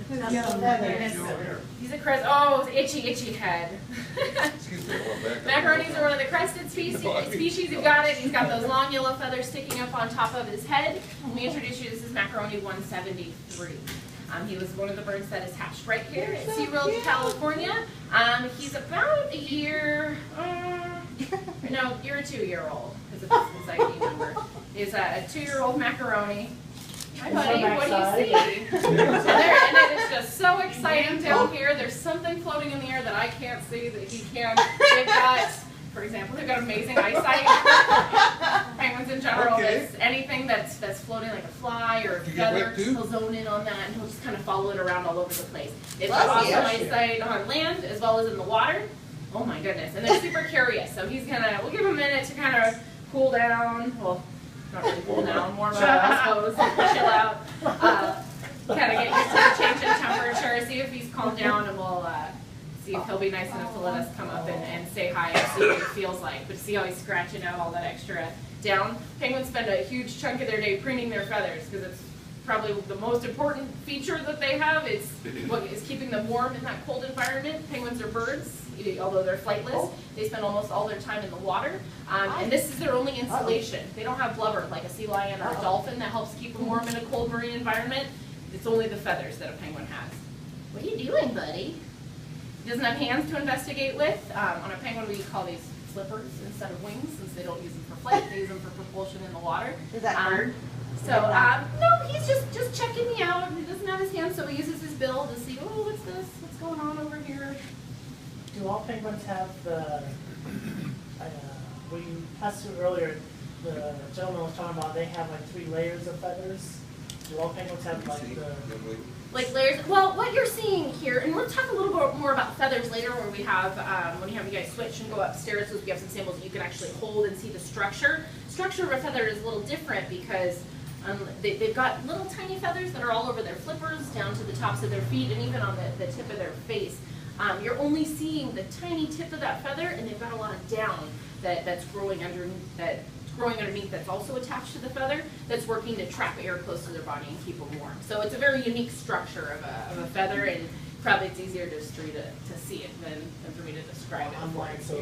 He's a crest. Oh, itchy head. Macaronis are one of the crested species. You've got it. He's got those long yellow feathers sticking up on top of his head. Let me introduce you. This is Macaroni 173. He was one of the birds that is hatched right here in SeaWorld, California. He's about a year, year or 2 year old, because of his ID number. He's a 2-year-old macaroni. Hi, buddy. What do you see? And it is just so exciting down here. There's something floating in the air that I can't see that he can. They've got, for example, they've got amazing eyesight. Penguins in general, anything that's floating like a fly or a feather, he'll zone in on that and he'll just kind of follow it around all over the place. They've got awesome eyesight on land as well as in the water. Oh my goodness, and they're super curious. So we'll give him a minute to kind of cool down. Well, not really cool down, warm up, I suppose, chill out. Kind of get used to the change in temperature, see if he's calmed down, and we'll see if he'll be nice enough to let us come up and say hi and see what it feels like. But see how he's scratching out all that extra down. Penguins spend a huge chunk of their day preening their feathers because it's probably the most important feature that they have. It's what is keeping them warm in that cold environment. Penguins are birds. Although they're flightless, they spend almost all their time in the water, and this is their only insulation. They don't have blubber like a sea lion or a dolphin that helps keep them warm in a cold marine environment. It's only the feathers that a penguin has. What are you doing, buddy? He doesn't have hands to investigate with. On a penguin, we call these flippers instead of wings, since they don't use them for flight. They use them for propulsion in the water. Is that bird? No, he's just checking me out. He doesn't have his hands, so he uses his bill to see, oh, what's this? What's going on over here? Do all penguins have the, we passed through earlier, the gentleman was talking about they have like 3 layers of feathers. Do all penguins have like layers? Well, what you're seeing here, and we'll talk a little bit more about feathers later when we have, when you guys switch and go upstairs, so we have some samples that you can actually hold and see the structure. Structure of a feather is a little different because they've got little tiny feathers that are all over their flippers, down to the tops of their feet, and even on the tip of their face. You're only seeing the tiny tip of that feather, and they've got a lot of down that's growing underneath that's also attached to the feather that's working to trap air close to their body and keep them warm. So it's a very unique structure of a feather, and probably it's easier just for you to see it than for me to describe it. online? So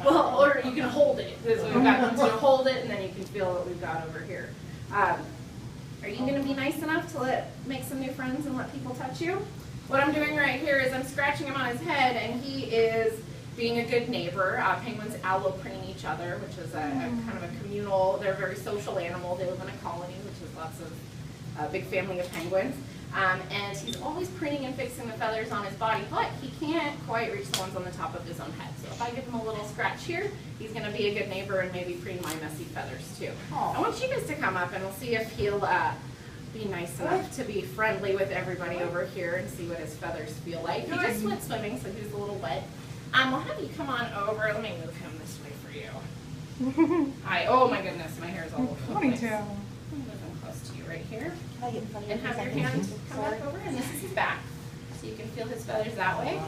Well, or you can hold it. Because we've got to hold it, and then you can feel what we've got over here. Are you going to be nice enough to make some new friends and let people touch you? What I'm doing right here is I'm scratching him on his head, and he is being a good neighbor. Penguins alloprene each other, which is a kind of a communal, they're a very social animal. They live in a colony, which is lots of big family of penguins. And he's always preening and fixing the feathers on his body, but he can't quite reach the ones on the top of his own head. So if I give him a little scratch here, he's going to be a good neighbor and maybe preen my messy feathers too. Aww. I want you guys to come up, and we'll see if he'll be nice enough to be friendly with everybody over here and see what his feathers feel like. He just went swimming, so he's a little wet. We'll have you come on over. Let me move him this way for you. Hi. Oh my goodness, my hair's all over the place. I'm moving close to you right here. And have your hand come back over, and this is his back, so you can feel his feathers that way.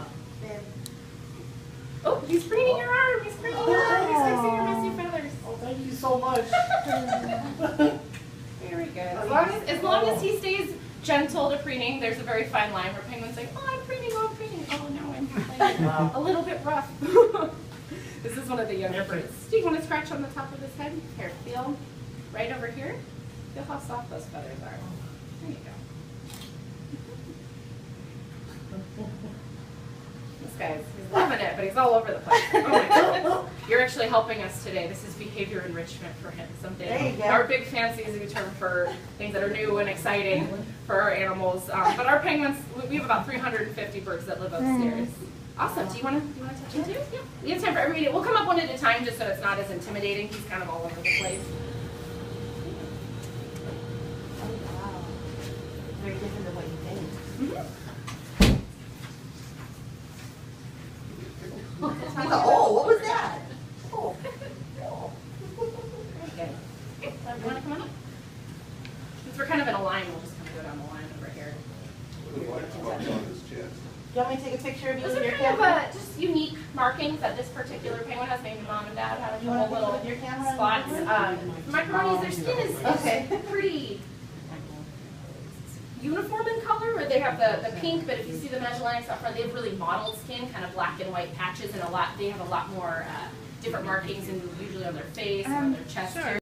Oh, he's preening your arm. He's preening your arm. He's fixing your messy feathers. Oh, thank you so much. Very good. As long as he stays gentle to preening, there's a very fine line where penguins say, oh, I'm preening, oh, I'm preening. Oh, no, I'm a little bit rough. This is one of the younger birds. Do you want to scratch on the top of his head? Here, feel right over here. Feel how soft those feathers are. There you go. This guy's loving it, but he's all over the place. Oh my goodness. You're actually helping us today. This is behavior enrichment for him. Something our big fancy is a term for things that are new and exciting for our animals. But our penguins, we have about 350 birds that live upstairs. Awesome. Do you want to touch him too? Yeah. We have time for everybody. We'll come up one at a time just so it's not as intimidating. He's kind of all over the place. Oh wow. Very different than what you think. Oh, what was that? Oh. Very good. You want to come on up? Since we're kind of in a line, we'll just kind of go down the line over here. Do you want me to take a picture of you Those with are your kind camera? of just unique markings that this particular penguin has. Maybe mom and dad had a You want couple to little with your camera? spots. Macaronis, their skin is pretty. uniform in color, or they have the pink, but if you see the Magellanics up front, they have really mottled skin, kind of black and white patches, and they have a lot more different markings, and usually on their face and on their chest. Sure.